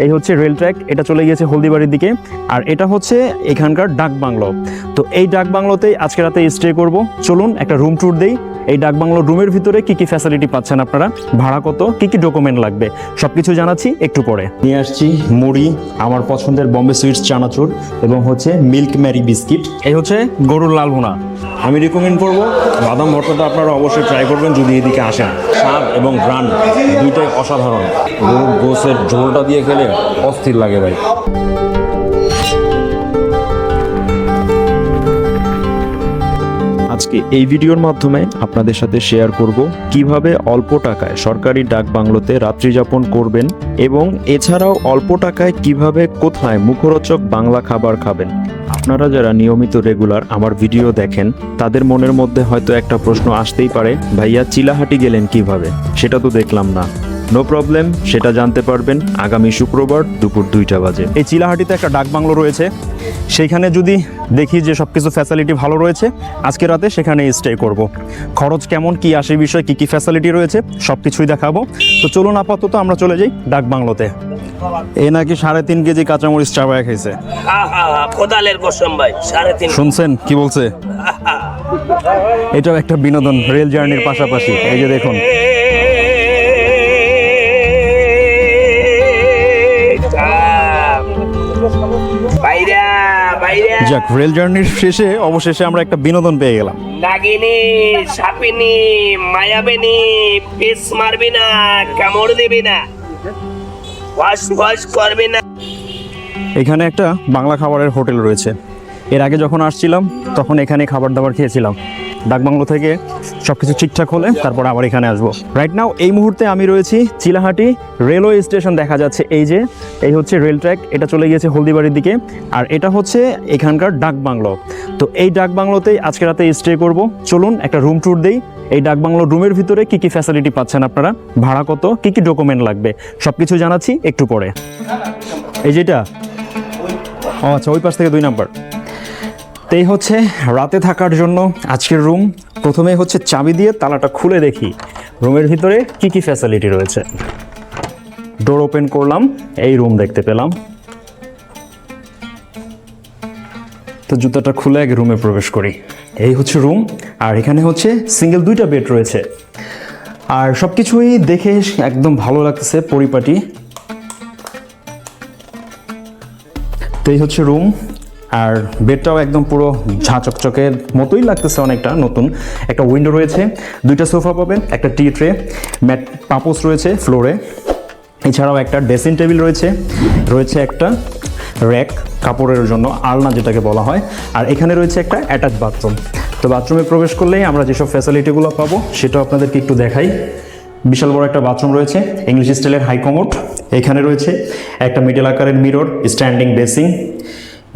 এই হচ্ছে rail track, এটা চলে গিয়েছে হলদিবাড়ির দিকে। আর এটা হচ্ছে এখানকার ডাকবাংলো। তো এই ডাকবাংলোতেই আজকে রাতে স্টে করব। চলুন একটা রুম ট্যুর দেই। এই ডাকবাংলোর রুমের ভিতরে কি কি ফ্যাসিলিটি পাচ্ছেন আপনারা, ভাড়া কত, কি কি ডকুমেন্ট লাগবে, সবকিছু জানাচ্ছি একটু পরে। নিয়ে আসছি মুড়ি, আমার পছন্দের বম্বে সুইটস চানাচুর এবং হচ্ছে মিল্ক ম্যারি বিস্কিট। এই হচ্ছে গরুর লাল ভুনা। আমি রিকমেন্ড করব বাদাম ভর্তাটা আপনারা অবশ্যই ট্রাই করবেন যদি এদিকে আসেন। স্বাদ এবং গ্রান দুইটাই অসাধারণ। গরুর গোসের ঝোলটা দিয়ে খেলে অস্থির লাগে ভাই। আজকে এই ভিডিওর মাধ্যমে আপনাদের সাথে শেয়ার করব কিভাবে অল্প টাকায় সরকারি ডাক বাংলোতে রাত্রি যাপন করবেন এবং এছাড়াও অল্প টাকায় কিভাবে কোথায় মুখরোচক বাংলা খাবার খাবেন। আপনারা যারা নিয়মিত রেগুলার আমার ভিডিও দেখেন তাদের মনের মধ্যে হয়তো একটা প্রশ্ন আসতেই পারে, ভাইয়া চিলাহাটি গেলেন কিভাবে, সেটা তো দেখলাম না। নো প্রবলেম, সেটা জানতে পারবেন আগামী শুক্রবার দুপুর 2টা বাজে। এই চিলাহাটিতে একটা ডাক বাংলো রয়েছে, সেইখানে যদি দেখি যে সব কিছু ফ্যাসিলিটি ভালো রয়েছে, আজকে রাতে সেখানে স্টে করব। খরচ কেমন কি আসে বিষয়, কি কি ফ্যাসিলিটি রয়েছে সব কিছুই দেখাবো। তো চলুন আপাতত আমরা চলে যাই ডাক বাংলোতে। এ নাকি 3.5 কেজি কাঁচামরিচ চাবায় খাইছে। কোদালের কসম ভাই, 3.5। শুনছেন কি বলছে? এটাও একটা বিনোদন রেল জার্নির পাশাপাশি। এই যে দেখুন, যাক, রেল জার্নির শেষে অবশেষে আমরা একটা বিনোদন পেয়ে গেলাম। নাগিনী, সাপিনী, মায়াবিনী, পিস মারবি না, কামড় দিবি না, ওয়াশ করবি না। এখানে একটা বাংলা খাবারের হোটেল রয়েছে। এর আগে যখন আসছিলাম তখন এখানে খাবার দাবার খেয়েছিলাম। ডাকবাংলো থেকে সবকিছু ঠিকঠাক হলে তারপর আবার এখানে আসবো। রাইট নাও এই মুহূর্তে আমি রয়েছি চিলাহাটি রেলওয়ে স্টেশন। দেখা যাচ্ছে এই হচ্ছে রেল ট্র্যাক, এটা চলে গিয়েছে হলদিবাড়ির দিকে। আর এটা হচ্ছে এখানকার ডাকবাংলো। তো এই ডাকবাংলোতেই আজকে রাতে স্টে করব। চলুন একটা রুম ট্যুর দেই। এই ডাকবাংলোর রুমের ভিতরে কি কি ফ্যাসিলিটি পাচ্ছেন আপনারা, ভাড়া কত, কি কি ডকুমেন্ট লাগবে, সবকিছু জানাচ্ছি একটু পরে। এই যেটা, ও আচ্ছা, ওই পাশ থেকে 2 নাম্বার। তো এই হচ্ছে রাতে থাকার জন্য আজকের রুম। প্রথমে হচ্ছে চাবি দিয়ে তালাটা খুলে দেখি রুমের ভিতরে কি কি ফ্যাসিলিটি রয়েছে। ডোর ওপেন করলাম, এই রুম দেখতে পেলাম। তো জুতাটা খুলে আগে রুমে প্রবেশ করি। এই হচ্ছে রুম। আর এখানে হচ্ছে সিঙ্গেল 2টা বেড রয়েছে। আর সব কিছুই দেখে একদম ভালো লাগতেছে, পরিপাটি। তো এই হচ্ছে রুম। আর বেডটাও একদম পুরো ঝাঁচকচকের মতোই লাগতেছে, অনেকটা নতুন। একটা উইন্ডো রয়েছে, 2টা সোফা পাবেন, একটা টি ট্রে, ম্যাট পাপোস রয়েছে ফ্লোরে। এছাড়াও একটা ড্রেসিং টেবিল রয়েছে একটা র্যাক কাপড়ের জন্য, আলনা যেটাকে বলা হয়। আর এখানে রয়েছে একটা অ্যাটাচ বাথরুম। তো বাথরুমে প্রবেশ করলেই আমরা যেসব ফ্যাসিলিটিগুলো পাবো সেটাও আপনাদেরকে একটু দেখাই। বিশাল বড় একটা বাথরুম রয়েছে, ইংলিশ স্টাইলের হাই কমোড। এখানে রয়েছে একটা মিডল আকারের mirror, standing basin,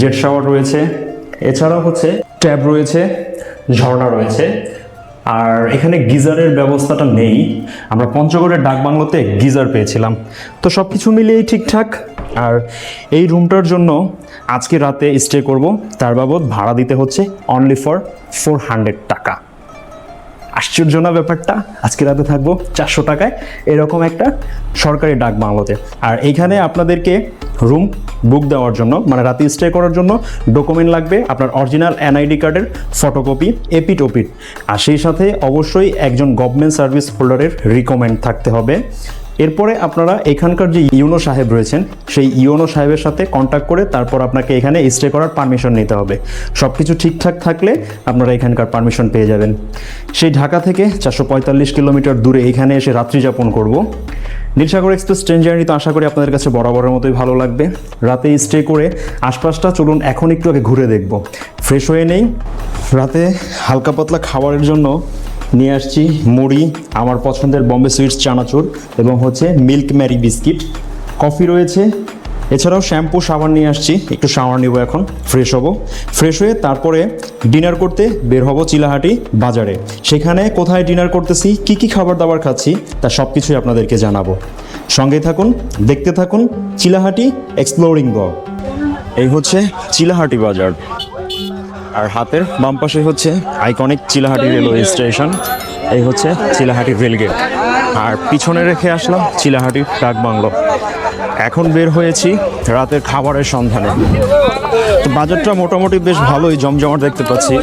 jet shower রয়েছে। এছাড়াও হচ্ছে ট্যাব রয়েছে, ঝর্ণা রয়েছে। আর এখানে গিজারের ব্যবস্থাটা নেই, আমরা পঞ্চগড়ের ডাকবাংলোতে গিজার পেয়েছিলাম। তো সব কিছু মিলিয়েই ঠিকঠাক। আর এই রুমটার জন্য আজকে রাতে স্টে করব, তার বাবদ ভাড়া দিতে হচ্ছে অনলি ফর 400 টাকা। আশ্চর্য না ব্যাপারটা? আজকে রাতে থাকবো 400 টাকায় এরকম একটা সরকারি ডাক বাংলোতে। আর এইখানে আপনাদেরকে রুম বুক দেওয়ার জন্য, মানে রাতে স্টে করার জন্য ডকুমেন্ট লাগবে আপনার অরিজিনাল এনআইডি কার্ডের ফটোকপি, এপিট ওপিট। আর সেই সাথে অবশ্যই একজন গভর্নমেন্ট সার্ভিস হোল্ডারের রিকমেন্ড থাকতে হবে। এরপরে আপনারা এখানকার যে ইউনো সাহেব রয়েছেন সেই ইউনো সাহেবের সাথে কন্ট্যাক্ট করে তারপর আপনাকে এখানে স্টে করার পারমিশন নিতে হবে। সব কিছু ঠিকঠাক থাকলে আপনারা এখানকার পারমিশন পেয়ে যাবেন। সেই ঢাকা থেকে 445 কিলোমিটার দূরে এখানে এসে রাত্রি যাপন করব। নীলসাগর এক্সপ্রেস ট্রেন জার্নি তো আশা করি আপনাদের কাছে বরাবরের মতোই ভালো লাগবে। রাতে স্টে করে আশপাশটা চলুন এখন একটু আগে ঘুরে দেখব। ফ্রেশ হয়ে নেই। রাতে হালকা পাতলা খাবারের জন্য নিয়ে আসছি মুড়ি, আমার পছন্দের বম্বে সুইটস চানাচুর এবং হচ্ছে মিল্ক ম্যারি বিস্কিট। কফি রয়েছে। এছাড়াও শ্যাম্পু, সাবান নিয়ে আসছি, একটু শাওয়ার নিব, এখন ফ্রেশ হব। ফ্রেশ হয়ে তারপরে ডিনার করতে বের হব চিলাহাটি বাজারে। সেখানে কোথায় ডিনার করতেছি, কি কি খাবার দাবার খাচ্ছি, তা সব কিছুই আপনাদেরকে জানাবো। সঙ্গে থাকুন, দেখতে থাকুন চিলাহাটি এক্সপ্লোরিং ব্লগ। এই হচ্ছে চিলাহাটি বাজার। আর হাতের বাম পাশে হচ্ছে আইকনিক চিলাহাটি রেলওয়ে স্টেশন। এই হচ্ছে চিলাহাটি রেলগেট। আর পিছনে রেখে আসলাম চিলাহাটি ডাকবাংলো। এখন বের হয়েছি রাতের খাবারের সন্ধানে। তো বাজারটা মোটামুটি বেশ ভালোই জমজমাট দেখতে পাচ্ছি।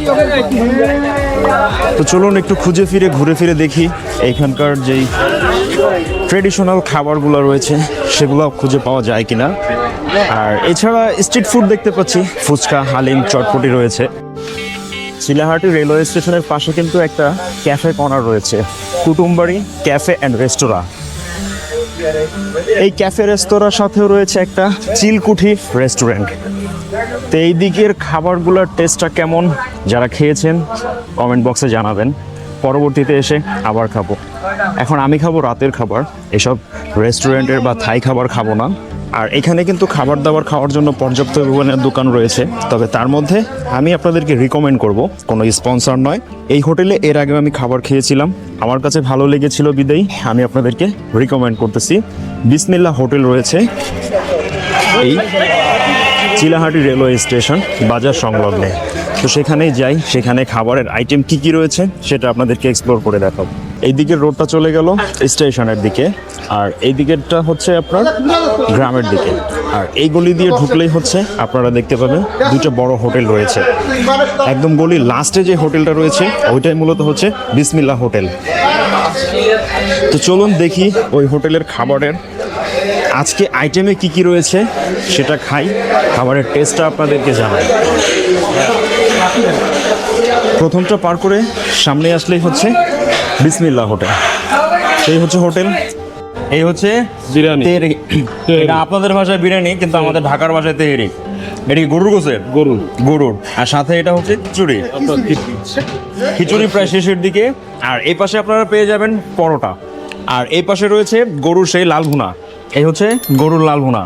তো চলুন একটু খুঁজে ফিরে ঘুরে ফিরে দেখি এইখানকার যেই ট্রেডিশনাল খাবারগুলো রয়েছে সেগুলো খুঁজে পাওয়া যায় কিনা। আর এছাড়া স্ট্রিট ফুড দেখতে পাচ্ছি, ফুচকা, হালিম, চটপটি রয়েছে। চিলাহাটি রেলওয়ে স্টেশনের পাশে কিন্তু একটা ক্যাফে কর্নার রয়েছে, কুটুমবাড়ি ক্যাফে অ্যান্ড রেস্তোরাঁ। এই ক্যাফে রেস্তোরাঁর সাথেও রয়েছে একটা চিলকুঠি রেস্টুরেন্ট। তো এই দিকের খাবারগুলোর টেস্টটা কেমন, যারা খেয়েছেন কমেন্ট বক্সে জানাবেন। পরবর্তীতে এসে আবার খাবো। এখন আমি খাবো রাতের খাবার, এসব রেস্টুরেন্টের বা থাই খাবার খাবো না। আর এখানে কিন্তু খাবার দাবার খাওয়ার জন্য পর্যাপ্ত পরিমাণের দোকান রয়েছে, তবে তার মধ্যে আমি আপনাদেরকে রিকমেন্ড করব, কোনো স্পন্সর নয়। এই হোটেলে এর আগে আমি খাবার খেয়েছিলাম, আমার কাছে ভালো লেগেছিল বিদায় আমি আপনাদেরকে রিকমেন্ড করতেছি। বিসমিল্লাহ হোটেল রয়েছে এই চিলাহাটি রেলওয়ে স্টেশন বাজার সংলগ্নে। তো সেখানেই যাই, সেখানে খাবারের আইটেম কি কি রয়েছে সেটা আপনাদেরকে এক্সপ্লোর করে দেখাবো। এই দিকের রোডটা চলে গেল স্টেশনের দিকে, আর এই দিকেরটা হচ্ছে আপনার গ্রামের দিকে। আর এই গলি দিয়ে ঢুকলেই হচ্ছে আপনারা দেখতে পাবেন দুটো বড় হোটেল রয়েছে। একদম গলির লাস্টে যে হোটেলটা রয়েছে ওইটাই মূলত হচ্ছে বিসমিল্লাহ হোটেল। তো চলুন দেখি ওই হোটেলের খাবারের আজকে আইটেমে কি কি রয়েছে সেটা খাই, খাবারের টেস্টটা আপনাদেরকে জানাই। প্রথমটা পার করে সামনে আসলেই হচ্ছে বিসমিল্লাহ হোটেল। এই হচ্ছে হোটেল, এই হচ্ছে বিরিয়ানি। এটা আপনাদের ভাষায় বিরিয়ানি, কিন্তু আমাদের ঢাকার ভাষায় তেহেরি। এটা কি গরুর গোছের? গরুর। আর সাথে এটা হচ্ছে খিচুড়ি। খিচুড়ি প্রায় শেষের দিকে। আর এই পাশে আপনারা পেয়ে যাবেন পরোটা। আর এই পাশে রয়েছে গরুর সেই লাল ভুনা। এই হচ্ছে গরুর লাল ভুনা।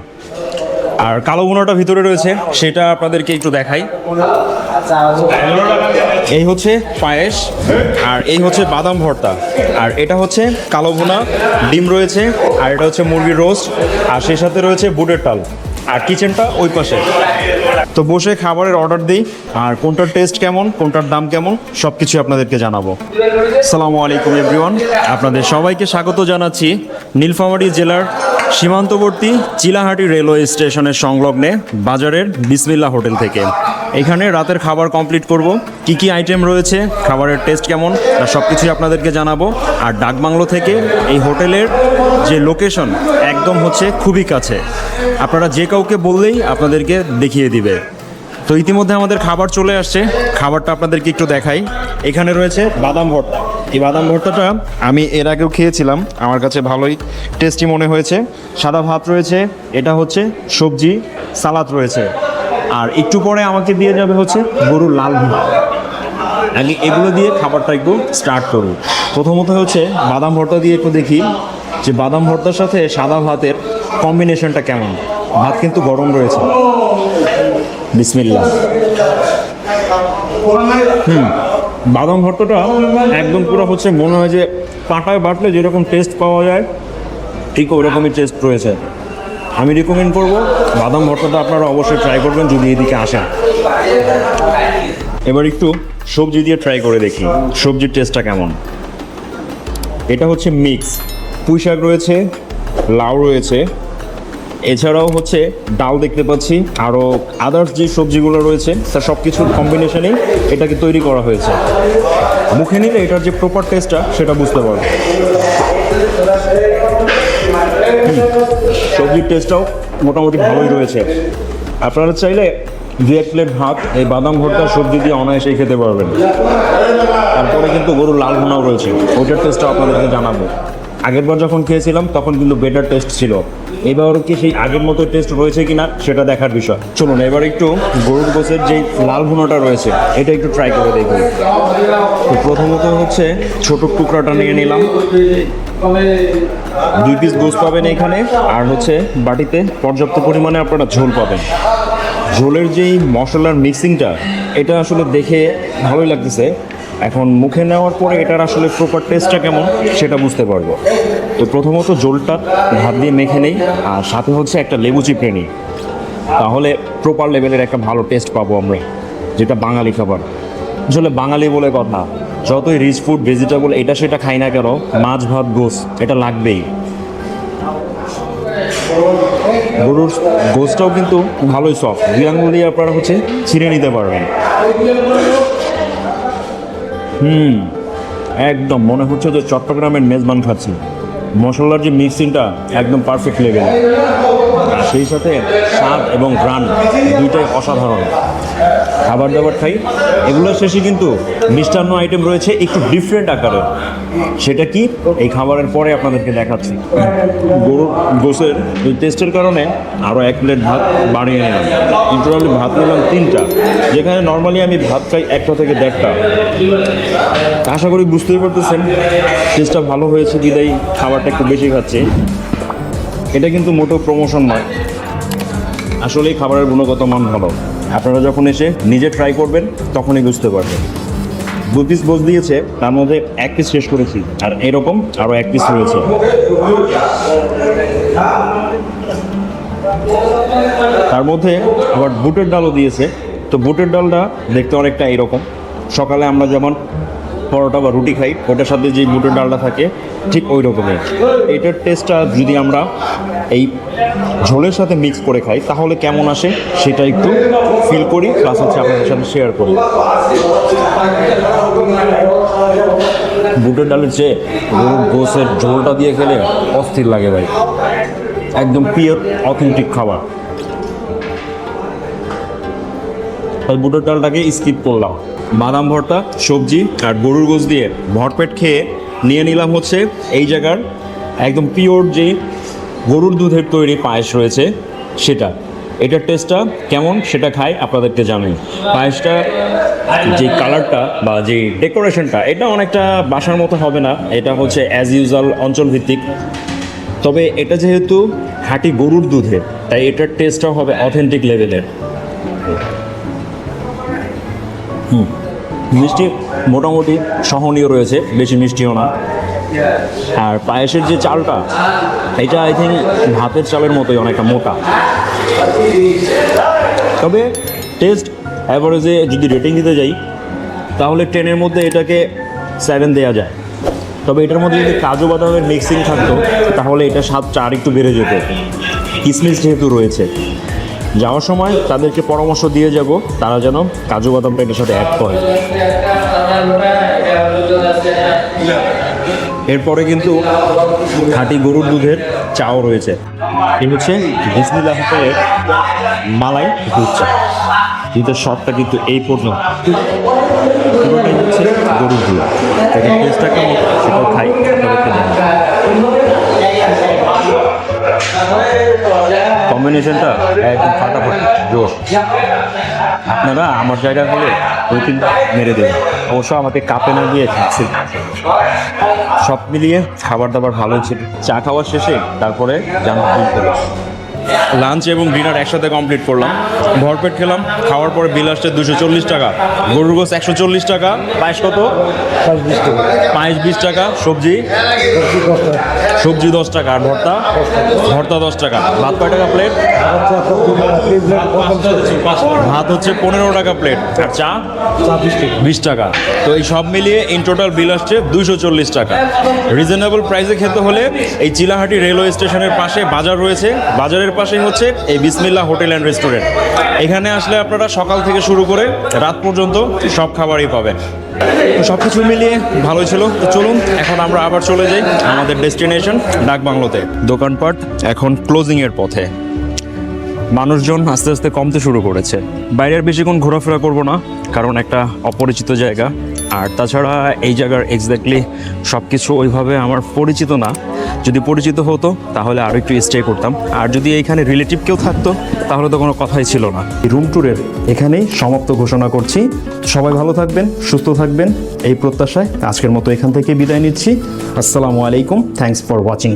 আর কালো ভুনাটা ভিতরে রয়েছে, সেটা আপনাদেরকে একটু দেখাই। এই হচ্ছে পায়েস, আর এই হচ্ছে বাদাম ভর্তা, আর এটা হচ্ছে কালো ভুনা, ডিম রয়েছে, আর এটা হচ্ছে মুরগির রোস্ট, আর সেই সাথে রয়েছে বুটের ডাল। আর কিচেনটা ওই পাশে। তো বসে খাবারের অর্ডার দিই, আর কোনটার টেস্ট কেমন, কোনটার দাম কেমন, সব কিছু আপনাদেরকে জানাবো। আসসালামু আলাইকুম এভরিওয়ান, আপনাদের সবাইকে স্বাগত জানাচ্ছি নীলফামারী জেলার সীমান্তবর্তী চিলাহাটি রেলওয়ে স্টেশনের সংলগ্নে বাজারের বিসমিল্লাহ হোটেল থেকে। এখানে রাতের খাবার কমপ্লিট করব, কি কি আইটেম রয়েছে, খাবারের টেস্ট কেমন, তা সব কিছুই আপনাদেরকে জানাবো। আর ডাকবাংলো থেকে এই হোটেলের যে লোকেশন একদম হচ্ছে খুবই কাছে, আপনারা যে কাউকে বললেই আপনাদেরকে দেখিয়ে দিবে। তো ইতিমধ্যে আমাদের খাবার চলে আসছে, খাবারটা আপনাদেরকে একটু দেখাই। এখানে রয়েছে বাদাম ভর্তা। এই বাদাম ভর্তাটা আমি এর আগেও খেয়েছিলাম, আমার কাছে ভালোই টেস্টি মনে হয়েছে। সাদা ভাত রয়েছে, এটা হচ্ছে সবজি, সালাদ রয়েছে, আর একটু পরে আমাকে দিয়ে যাবে হচ্ছে গরুর লাল ভুনা। আমি এগুলো দিয়ে খাবারটা একটু স্টার্ট করব। প্রথমত হচ্ছে বাদাম ভর্তা দিয়ে একটু দেখি যে বাদাম ভর্তার সাথে সাদা ভাতের কম্বিনেশনটা কেমন। ভাত কিন্তু গরম রয়েছে। বিসমিল্লাহ। বাদাম ভর্তাটা একদম পুরো হচ্ছে মনে হয় যে পাটায় বাটলে যেরকম টেস্ট পাওয়া যায় ঠিক ওরকমই টেস্ট রয়েছে। আমি রিকমেন্ড করব বাদাম ভর্তাটা আপনারা অবশ্যই ট্রাই করবেন যদি এদিকে আসেন। এবার একটু সবজি দিয়ে ট্রাই করে দেখি সবজির টেস্টটা কেমন। এটা হচ্ছে মিক্স, পুঁই শাক রয়েছে, লাউ রয়েছে, এছাড়াও হচ্ছে ডাল দেখতে পাচ্ছি, আরও আদার্স যে সবজিগুলো রয়েছে তার সব কিছুর কম্বিনেশনেই এটাকে তৈরি করা হয়েছে। মুখে নিলে এটার যে প্রপার টেস্টটা সেটা বুঝতে পারবে। সবজির টেস্টটাও মোটামুটি ভালোই রয়েছে। আপনারা চাইলে 2-1 প্লেট ভাত এই বাদাম ভর্তার সবজি দিয়ে অনায়াসেই খেতে পারবেন। তারপরে কিন্তু গরুর লাল ভুনাও রয়েছে, ওটার টেস্টটাও আপনাদেরকে জানাবো। আগেরবার যখন খেয়েছিলাম তখন কিন্তু বেটার টেস্ট ছিল, এবারও কি সেই আগের মতো টেস্ট রয়েছে কিনা সেটা দেখার বিষয়। চলুন এবার একটু গরুর গোছের যে লাল ভুনাটা রয়েছে এটা একটু ট্রাই করে দেখুন। তো প্রথমত হচ্ছে ছোট টুকরাটা নিয়ে নিলাম, 2 পিস গোস পাবেন এখানে, আর হচ্ছে বাটিতে পর্যাপ্ত পরিমাণে আপনারা ঝোল পাবেন। ঝোলের যেই মশলার মিক্সিংটা এটা আসলে দেখে ভালোই লাগতেছে, এখন মুখে নেওয়ার পরে এটার আসলে প্রপার টেস্টটা কেমন সেটা বুঝতে পারবো। তো প্রথমত ঝোলটা ভাত দিয়ে মেখে নেই, আর সাথে হচ্ছে একটা লেবু চিপড়ে নিই, তাহলে প্রপার লেভেলের একটা ভালো টেস্ট পাবো আমরা, যেটা বাঙালি খাবার। আসলে বাঙালি বলে কথা, যতই রিচ ফুড ভেজিটেবল এটা সেটা খাই না কেন, মাছ ভাত গোস এটা লাগবেই। গরুর গোশটাও কিন্তু ভালোই সফট, দুই আঙুল দিয়ে আপনারা হচ্ছে ছিঁড়ে নিতে পারবেন। একদম মনে হচ্ছে যে চট্টগ্রামের মেজবান খাচ্ছি। মশলার যে মিক্সিংটা একদম পারফেক্ট লেভেল, সেই সাথে স্বাদ এবং ঘ্রাণ দুইটাই অসাধারণ। খাবার দাবার খাই, এগুলোর শেষে কিন্তু মিষ্টান্ন আইটেম রয়েছে একটু ডিফারেন্ট আকারে। সেটা কি এই খাবারের পরে আপনাদেরকে দেখাচ্ছি। গরুর গোশের টেস্টের কারণে আরও 1 প্লেট ভাত বাড়িয়ে নিলাম। টোটালি ভাত নিলাম 3টা, যেখানে নর্মালি আমি ভাত খাই 1টা থেকে 1.5টা। আশা করি বুঝতেই পারতেছেন টেস্টটা ভালো হয়েছে, বিদায় খাবারটা একটু বেশি খাচ্ছি। এটা কিন্তু মোটো প্রমোশন নয়, আসলেই খাবারের গুণগত মান ভালো। আপনারা যখন এসে নিজে ট্রাই করবেন তখনই বুঝতে পারবেন। 2 পিস গোশ দিয়েছে, তার মধ্যে 1 পিস শেষ করেছি, আর এরকম আরও 1 পিস রয়েছে। তার মধ্যে আবার বুটের ডালও দিয়েছে। তো বুটের ডালটা দেখতে অনেকটা এরকম, সকালে আমরা যেমন পরোটা বা রুটি খাই ওটার সাথে যে বুটের ডালটা থাকে ঠিক ওই রকমের। এটার টেস্টটা যদি আমরা এই ঝোলের সাথে মিক্স করে খাই তাহলে কেমন আসে সেটা একটু ফিল করি, প্লাস হচ্ছে আপনাদের সাথে শেয়ার করি। বুটের ডালের চেয়ে গরুর গোশের ঝোলটা দিয়ে খেলে অস্থির লাগে ভাই, একদম পিওর অথেন্টিক খাবার। তাই বুটের ডালটাকে স্কিপ করলাম। বাদাম ভর্তা, সবজি আর গরুর গোশ দিয়ে ভরপেট খেয়ে নিয়ে নিলাম হচ্ছে এই জায়গার একদম পিওর যে গরুর দুধের তৈরি পায়েস রয়েছে সেটা। এটার টেস্টটা কেমন সেটা খাই আপনাদেরকে জানাই। পায়েসটা যে কালারটা বা যে ডেকোরেশনটা এটা অনেকটা বাসার মতো হবে না, এটা হচ্ছে অ্যাজ ইউজুয়াল অঞ্চলভিত্তিক। তবে এটা যেহেতু খাঁটি গরুর দুধের তাই এটার টেস্টটাও হবে অথেন্টিক লেভেলের। মিষ্টি মোটামুটি সহনীয় রয়েছে, বেশি মিষ্টিও না। আর পায়েসের যে চালটা এটা আই থিঙ্ক ভাতের চালের মতোই অনেকটা মোটা। তবে টেস্ট অ্যাভারেজে যদি রেটিং দিতে যাই তাহলে 10-এর মধ্যে এটাকে 7 দেওয়া যায়। তবে এটার মধ্যে যদি কাজু বাদামের মিক্সিং থাকতো তাহলে এটা স্বাদটা আর একটু বেড়ে যেত। কিশমিশ যেহেতু রয়েছে, যাওয়ার সময় তাদেরকে পরামর্শ দিয়ে যাব তারা যেন কাজু বাদামটা এটার সাথে অ্যাড করে। এরপরে কিন্তু খাঁটি গরুর দুধের চাও রয়েছে। এই হচ্ছে বিসমিল্লাহ হোটেলের মালাই দুধ চা। দুধের শটটা কিন্তু এই পর্যন্ত পুরোটাই হচ্ছে গরুর দুধ। এটা টেস্টটা কেমন সেটাও খাই আপনাদেরকে জানাই। কম্বিনেশনটা একদম ফাটাফাটি জোর। আপনারা আমার জায়গা হলে 2-3টা মেরে দেবেন, অবশ্য আমাকে কাপে না দিয়ে খাচ্ছি। সব মিলিয়ে খাবার দাবার ভালোই ছিল। চা খাওয়ার শেষে তারপরে লাঞ্চ এবং ডিনার একসাথে কমপ্লিট করলাম। ভরপেট খেলাম, খাওয়ার পরে বিল আসছে 240 টাকা। গরুর গোশ 140 টাকা, পায়েস কত? পায়েস 20 টাকা, সবজি 10 টাকা, আর ভর্তা 10 টাকা। ভাত কয় টাকা প্লেট? ভাত হচ্ছে 15 টাকা প্লেট, আর চা 20 টাকা। তো এই সব মিলিয়ে ইন টোটাল বিল আসছে 240 টাকা। রিজনেবল প্রাইসে খেতে হলে এই চিলাহাটি রেলওয়ে স্টেশনের পাশে বাজার রয়েছে, বাজারের পাশে হচ্ছে এই বিসমিল্লাহ হোটেল অ্যান্ড রেস্টুরেন্ট। এখানে আসলে আপনারা সকাল থেকে শুরু করে রাত পর্যন্ত সব খাবারই পাবেন। তো সব কিছু মিলিয়ে ভালোই ছিল। তো চলুন এখন আমরা আবার চলে যাই আমাদের ডেস্টিনেশন ডাকবাংলোতে। দোকানপাট এখন ক্লোজিংয়ের পথে, মানুষজন আস্তে আস্তে কমতে শুরু করেছে। বাইরের বেশিক্ষণ ঘোরাফেরা করব না, কারণ একটা অপরিচিত জায়গা। আর তাছাড়া এই জায়গার এক্স্যাক্টলি সব কিছু ওইভাবে আমার পরিচিত না। যদি পরিচিত হতো তাহলে আরও একটু স্টে করতাম, আর যদি এইখানে রিলেটিভ কেউ থাকতো তাহলে তো কোনো কথাই ছিল না। রুম ট্যুরের এখানেই সমাপ্ত ঘোষণা করছি। সবাই ভালো থাকবেন, সুস্থ থাকবেন এই প্রত্যাশায় আজকের মতো এখান থেকে বিদায় নিচ্ছি। আসসালামু আলাইকুম, থ্যাঙ্কস ফর ওয়াচিং।